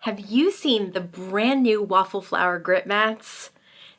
Have you seen the brand new Waffle Flower grip mats?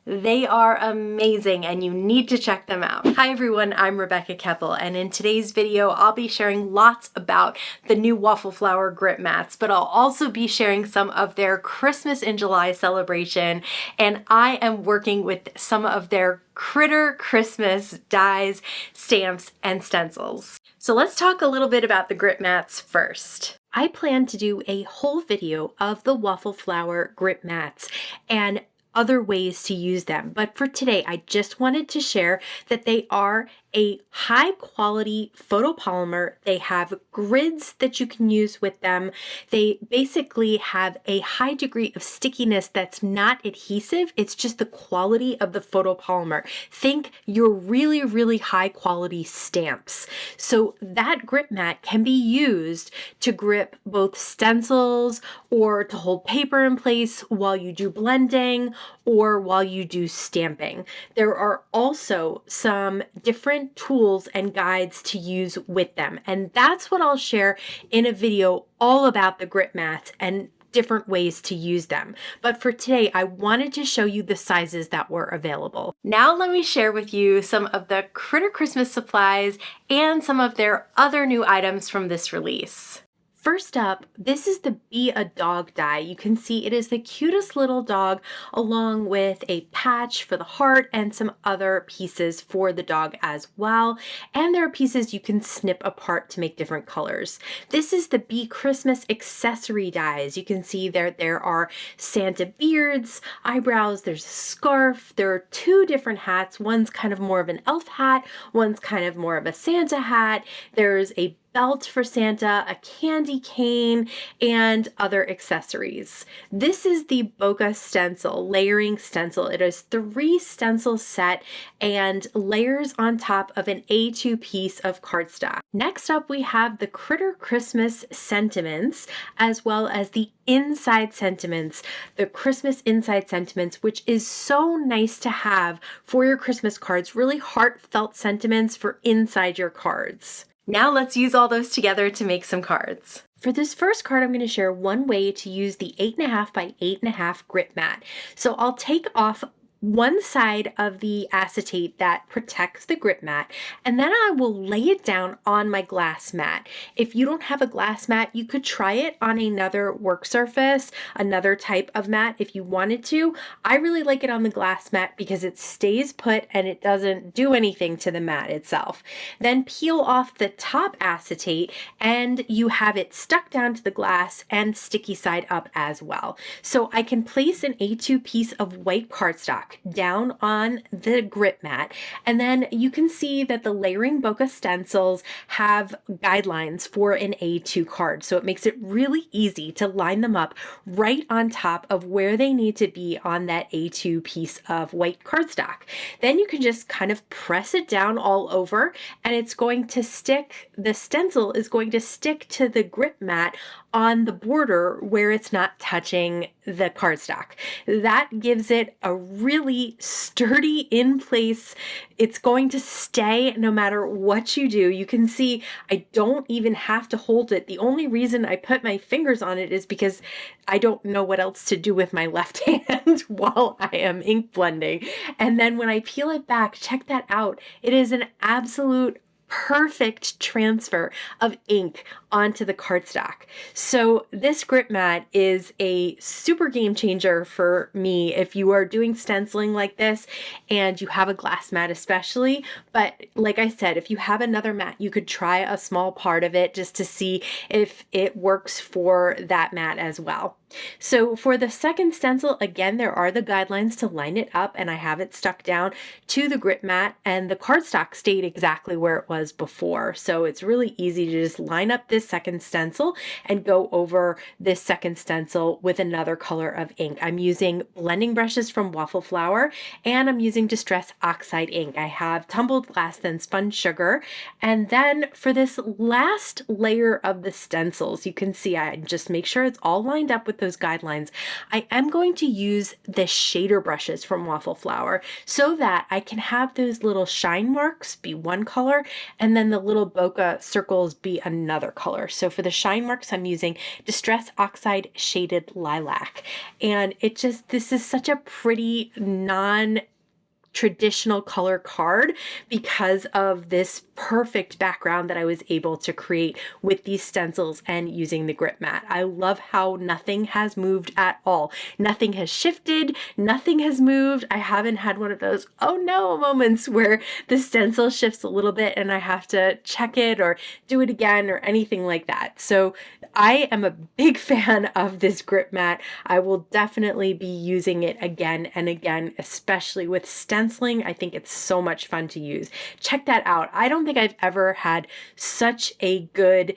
They are amazing and you need to check them out. Hi everyone, I'm Rebecca Keppel, and in today's video I'll be sharing lots about the new Waffle Flower grip mats, but I'll also be sharing some of their Christmas in July celebration, and I am working with some of their Critter Christmas dies, stamps, and stencils. So let's talk a little bit about the grip mats first. I plan to do a whole video of the Waffle Flower grip mats and other ways to use them. But for today, I just wanted to share that they are a high quality photopolymer. They have grids that you can use with them. They basically have a high degree of stickiness that's not adhesive. It's just the quality of the photopolymer. Think your really, really high quality stamps. So that grip mat can be used to grip both stencils or to hold paper in place while you do blending or while you do stamping. There are also some different tools and guides to use with them, and that's what I'll share in a video all about the grip mats and different ways to use them. But for today, I wanted to show you the sizes that were available. Now let me share with you some of the Critter Christmas supplies and some of their other new items from this release. First up, this is the Be a Dog die. You can see it is the cutest little dog along with a patch for the heart and some other pieces for the dog as well. And there are pieces you can snip apart to make different colors. This is the Be Christmas accessory dies. You can see there are Santa beards, eyebrows, there's a scarf. There are two different hats. One's kind of more of an elf hat. One's kind of more of a Santa hat. There's a belt for Santa, a candy cane, and other accessories. This is the Bokeh stencil, layering stencil. It is 3 stencil set and layers on top of an A2 piece of cardstock. Next up, we have the Critter Christmas sentiments, as well as the inside sentiments, the Christmas inside sentiments, which is so nice to have for your Christmas cards, really heartfelt sentiments for inside your cards. Now let's use all those together to make some cards. For this first card, I'm going to share one way to use the 8.5 by 8.5 grip mat. So I'll take off one side of the acetate that protects the grip mat, and then I will lay it down on my glass mat. If you don't have a glass mat, you could try it on another work surface, another type of mat if you wanted to. I really like it on the glass mat because it stays put and it doesn't do anything to the mat itself. Then peel off the top acetate and you have it stuck down to the glass and sticky side up as well. So I can place an A2 piece of white cardstock down on the grip mat, and then you can see that the layering Bokeh stencils have guidelines for an A2 card, so it makes it really easy to line them up right on top of where they need to be on that A2 piece of white cardstock. Then you can just kind of press it down all over, and it's going to stick, the stencil is going to stick to the grip mat on the border where it's not touching the cardstock. That gives it a really sturdy in place. It's going to stay no matter what you do. You can see I don't even have to hold it. The only reason I put my fingers on it is because I don't know what else to do with my left hand while I am ink blending. And then when I peel it back, check that out. It is an absolute perfect transfer of ink onto the cardstock. So this grip mat is a super game changer for me if you are doing stenciling like this and you have a glass mat especially. But like I said, if you have another mat, you could try a small part of it just to see if it works for that mat as well. So for the second stencil, again, there are the guidelines to line it up, and I have it stuck down to the grip mat, and the cardstock stayed exactly where it was before. So it's really easy to just line up this second stencil and go over this second stencil with another color of ink. I'm using blending brushes from Waffle Flower, and I'm using Distress Oxide ink. I have tumbled glass, then spun sugar. And then for this last layer of the stencils, you can see I just make sure it's all lined up with with those guidelines, I am going to use the shader brushes from Waffle Flower so that I can have those little shine marks be one color and then the little bokeh circles be another color. So for the shine marks, I'm using Distress Oxide Shaded Lilac. And this is such a pretty non-traditional color card because of this perfect background that I was able to create with these stencils and using the grip mat. I love how nothing has moved at all. Nothing has shifted, nothing has moved. I haven't had one of those oh no moments where the stencil shifts a little bit and I have to check it or do it again or anything like that. So I am a big fan of this grip mat. I will definitely be using it again and again, especially with stenciling. I think it's so much fun to use. Check that out. I don't think I've ever had such a good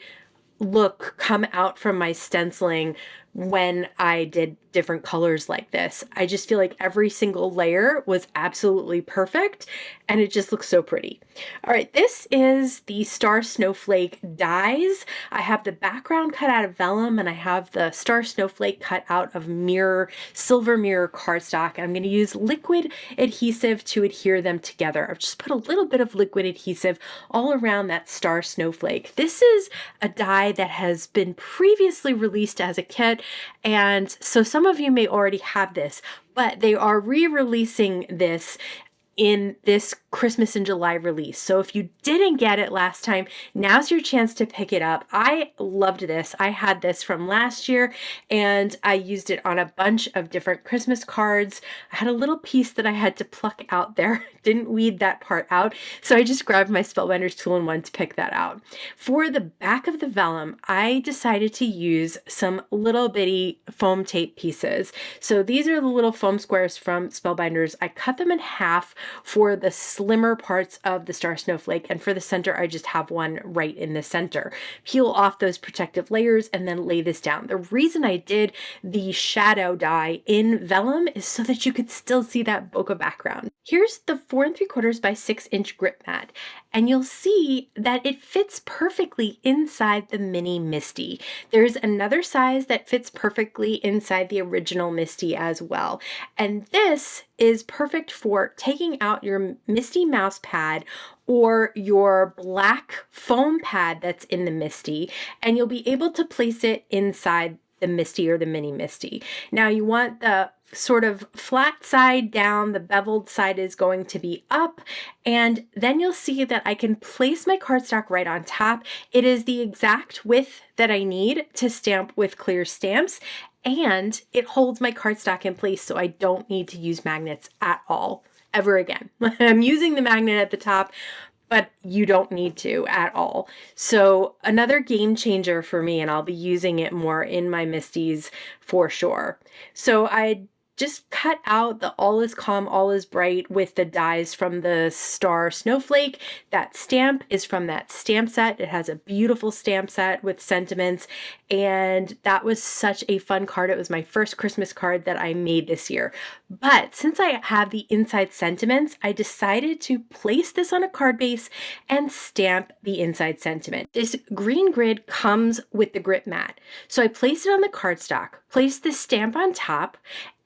look come out from my stenciling when I did different colors like this. I just feel like every single layer was absolutely perfect and it just looks so pretty. All right, this is the Star Snowflake dies. I have the background cut out of vellum and I have the Star Snowflake cut out of silver mirror cardstock. I'm going to use liquid adhesive to adhere them together. I've just put a little bit of liquid adhesive all around that Star Snowflake. This is a die that has been previously released as a kit, and so some of you may already have this, but they are re-releasing this in this Christmas in July release. So if you didn't get it last time, now's your chance to pick it up. I loved this. I had this from last year and I used it on a bunch of different Christmas cards. I had a little piece that I had to pluck out there. Didn't weed that part out. So I just grabbed my Spellbinders 2-in-1 to pick that out. For the back of the vellum, I decided to use some little bitty foam tape pieces. So these are the little foam squares from Spellbinders. I cut them in half for the slimmer parts of the Star Snowflake, and for the center I just have one right in the center. Peel off those protective layers and then lay this down. The reason I did the shadow die in vellum is so that you could still see that bokeh background. Here's the 4 3/4 by 6 inch grip mat, and you'll see that it fits perfectly inside the mini Misty. There's another size that fits perfectly inside the original Misty as well, and this is perfect for taking out your Misty mouse pad or your black foam pad that's in the Misty, and you'll be able to place it inside the Misty or the mini Misty. Now you want the sort of flat side down, the beveled side is going to be up, and then you'll see that I can place my cardstock right on top. It is the exact width that I need to stamp with clear stamps, and it holds my cardstock in place so I don't need to use magnets at all ever again. I'm using the magnet at the top, but you don't need to at all. So another game changer for me, and I'll be using it more in my Misties for sure. So I just cut out the All is Calm, All is Bright with the dies from the Star Snowflake. That stamp is from that stamp set. It has a beautiful stamp set with sentiments, and that was such a fun card. It was my first Christmas card that I made this year. But since I have the inside sentiments, I decided to place this on a card base and stamp the inside sentiment. This green grid comes with the grip mat. So I placed it on the cardstock, placed the stamp on top,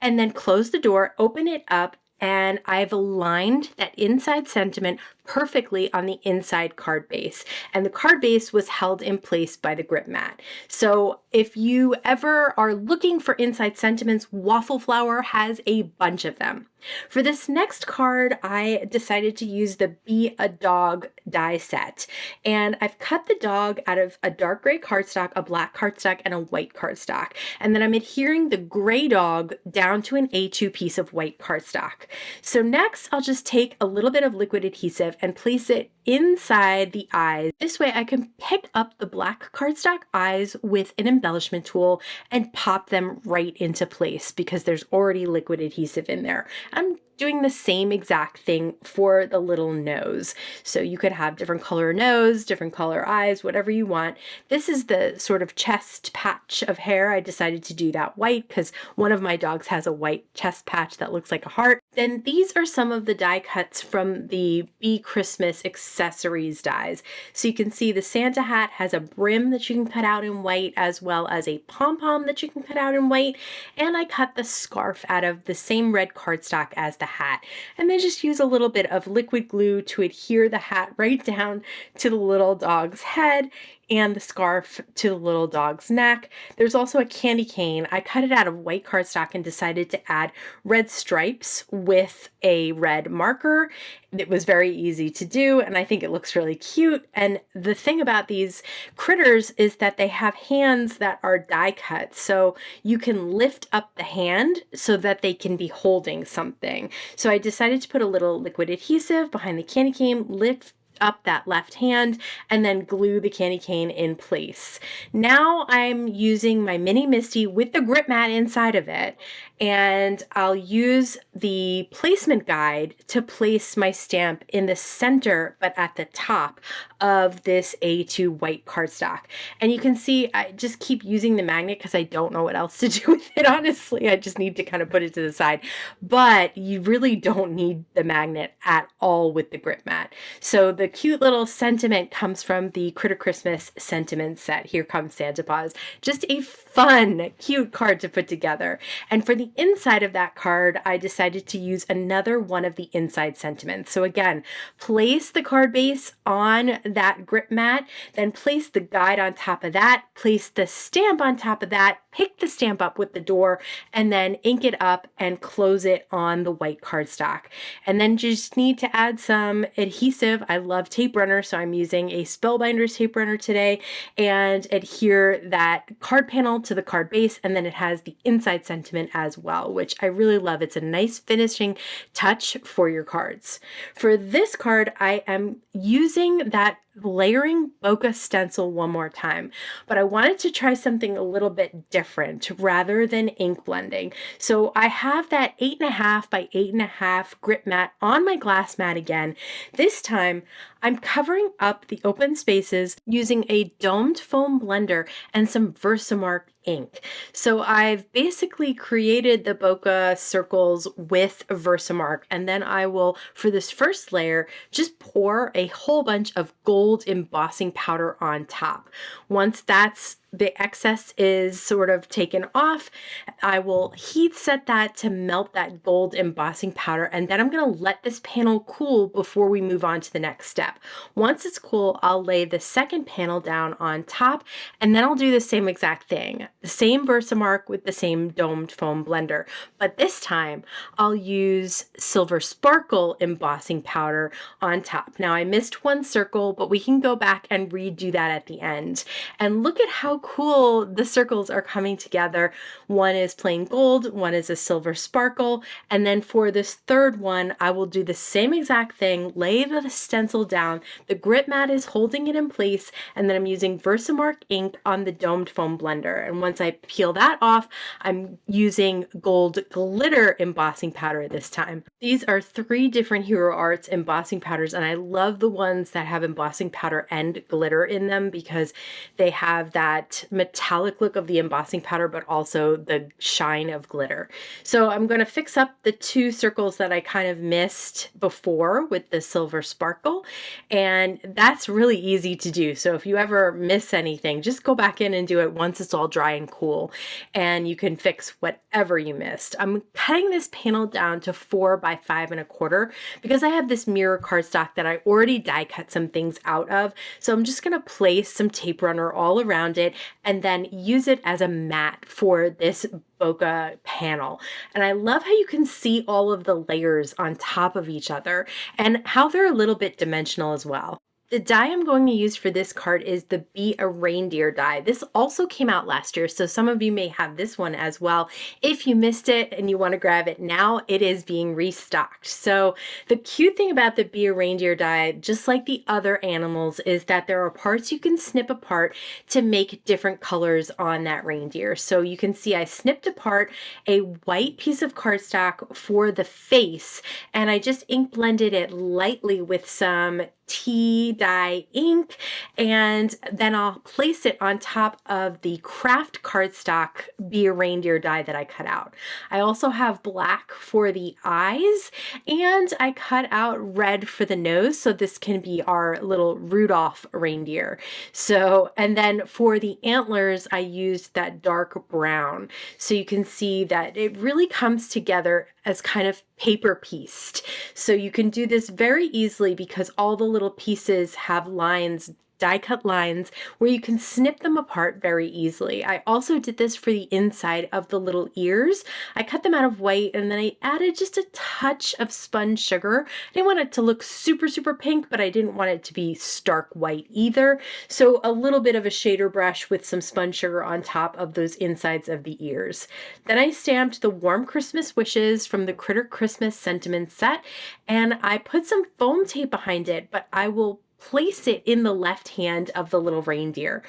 and then close the door, open it up, and I've aligned that inside sentiment perfectly on the inside card base. And the card base was held in place by the grip mat. So if you ever are looking for inside sentiments, Waffle Flower has a bunch of them. For this next card, I decided to use the Be a Dog die set. And I've cut the dog out of a dark gray cardstock, a black cardstock, and a white cardstock. And then I'm adhering the gray dog down to an A2 piece of white cardstock. So next, I'll just take a little bit of liquid adhesive and place it inside the eyes. This way I can pick up the black cardstock eyes with an embellishment tool and pop them right into place because there's already liquid adhesive in there. I'm doing the same exact thing for the little nose. So you could have different color nose, different color eyes, whatever you want. This is the sort of chest patch of hair. I decided to do that white because one of my dogs has a white chest patch that looks like a heart. Then these are some of the die cuts from the Be Christmas accessories dies. So you can see the Santa hat has a brim that you can cut out in white, as well as a pom-pom that you can cut out in white. And I cut the scarf out of the same red cardstock as the hat, and then just use a little bit of liquid glue to adhere the hat right down to the little dog's head and the scarf to the little dog's neck. There's also a candy cane. I cut it out of white cardstock and decided to add red stripes with a red marker. It was very easy to do, and I think it looks really cute. And the thing about these critters is that they have hands that are die cut, so you can lift up the hand so that they can be holding something. So I decided to put a little liquid adhesive behind the candy cane, lift up that left hand, and then glue the candy cane in place. Now I'm using my mini MISTI with the grip mat inside of it, and I'll use the placement guide to place my stamp in the center but at the top of this A2 white cardstock. And you can see I just keep using the magnet because I don't know what else to do with it, honestly. I just need to kind of put it to the side. But you really don't need the magnet at all with the grip mat. So the cute little sentiment comes from the Critter Christmas sentiment set. Here Comes Santa Paws. Just a fun, cute card to put together. And for the inside of that card, I decided to use another one of the inside sentiments. So again, place the card base on that grip mat, then place the guide on top of that, place the stamp on top of that, pick the stamp up with the door, and then ink it up and close it on the white cardstock. And then just need to add some adhesive. I love tape runner, so I'm using a Spellbinders tape runner today, and adhere that card panel to the card base, and then it has the inside sentiment as well, which I really love. It's a nice finishing touch for your cards. For this card, I am using that layering Bokeh stencil one more time, but I wanted to try something a little bit different rather than ink blending. So I have that 8.5 by 8.5 grip mat on my glass mat again. This time I'm covering up the open spaces using a domed foam blender and some Versamark ink. So I've basically created the Bokeh circles with Versamark, and then I will, for this first layer, just pour a whole bunch of gold embossing powder on top. Once the excess is sort of taken off, I will heat set that to melt that gold embossing powder, and then I'm going to let this panel cool before we move on to the next step. Once it's cool, I'll lay the second panel down on top, and then I'll do the same exact thing. The same Versamark with the same domed foam blender, but this time I'll use Silver Sparkle embossing powder on top. Now I missed one circle, but we can go back and redo that at the end. And look at how cool the circles are coming together. One is plain gold, one is a silver sparkle, and then for this third one, I will do the same exact thing, lay the stencil down, the grip mat is holding it in place, and then I'm using Versamark ink on the domed foam blender. And once I peel that off, I'm using gold glitter embossing powder this time. These are 3 different Hero Arts embossing powders, and I love the ones that have embossing powder and glitter in them because they have that metallic look of the embossing powder, but also the shine of glitter. So I'm going to fix up the 2 circles that I kind of missed before with the silver sparkle, and that's really easy to do. So if you ever miss anything, just go back in and do it once it's all dry and cool, and you can fix whatever you missed. I'm cutting this panel down to 4 by 5.25 because I have this mirror cardstock that I already die cut some things out of. So I'm just going to place some tape runner all around it and then use it as a mat for this Bokeh panel. And I love how you can see all of the layers on top of each other and how they're a little bit dimensional as well. The die I'm going to use for this card is the Be a Reindeer die. This also came out last year, so some of you may have this one as well. If you missed it and you want to grab it now, it is being restocked. So the cute thing about the Be a Reindeer die, just like the other animals, is that there are parts you can snip apart to make different colors on that reindeer. So you can see I snipped apart a white piece of cardstock for the face, and I just ink blended it lightly with some tea dye ink, and then I'll place it on top of the craft cardstock Be a Reindeer die that I cut out. I also have black for the eyes, and I cut out red for the nose, so this can be our little Rudolph reindeer. So, and then for the antlers, I used that dark brown. So you can see that it really comes together as kind of paper pieced. So you can do this very easily because all the little pieces have lines, die cut lines, where you can snip them apart very easily. I also did this for the inside of the little ears. I cut them out of white and then I added just a touch of spun sugar. I didn't want it to look super, super pink, but I didn't want it to be stark white either. So a little bit of a shader brush with some spun sugar on top of those insides of the ears. Then I stamped the Warm Christmas Wishes from the Critter Christmas Sentiment set, and I put some foam tape behind it, but I will place it in the left hand of the little reindeer.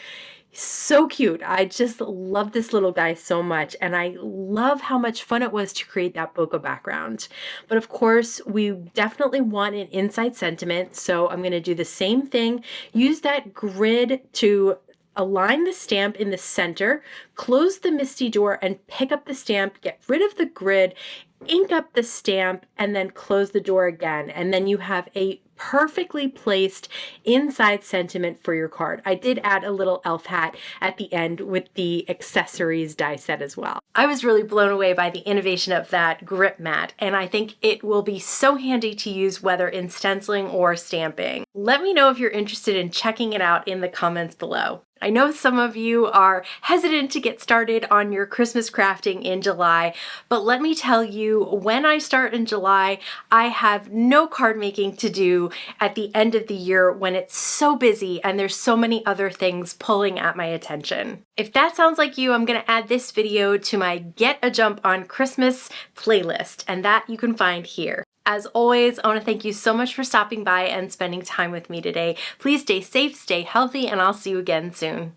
So cute. I just love this little guy so much, and I love how much fun it was to create that bokeh background. But of course, we definitely want an inside sentiment, so I'm going to do the same thing. Use that grid to align the stamp in the center, close the MISTI door, and pick up the stamp, get rid of the grid, ink up the stamp, and then close the door again. And then you have a perfectly placed inside sentiment for your card. I did add a little elf hat at the end with the accessories die set as well. I was really blown away by the innovation of that grip mat, and I think it will be so handy to use whether in stenciling or stamping. Let me know if you're interested in checking it out in the comments below. I know some of you are hesitant to get started on your Christmas crafting in July, but let me tell you, when I start in July, I have no card making to do at the end of the year when it's so busy and there's so many other things pulling at my attention. If that sounds like you, I'm going to add this video to my Get a Jump on Christmas playlist, and that you can find here. As always, I want to thank you so much for stopping by and spending time with me today. Please stay safe, stay healthy, and I'll see you again soon.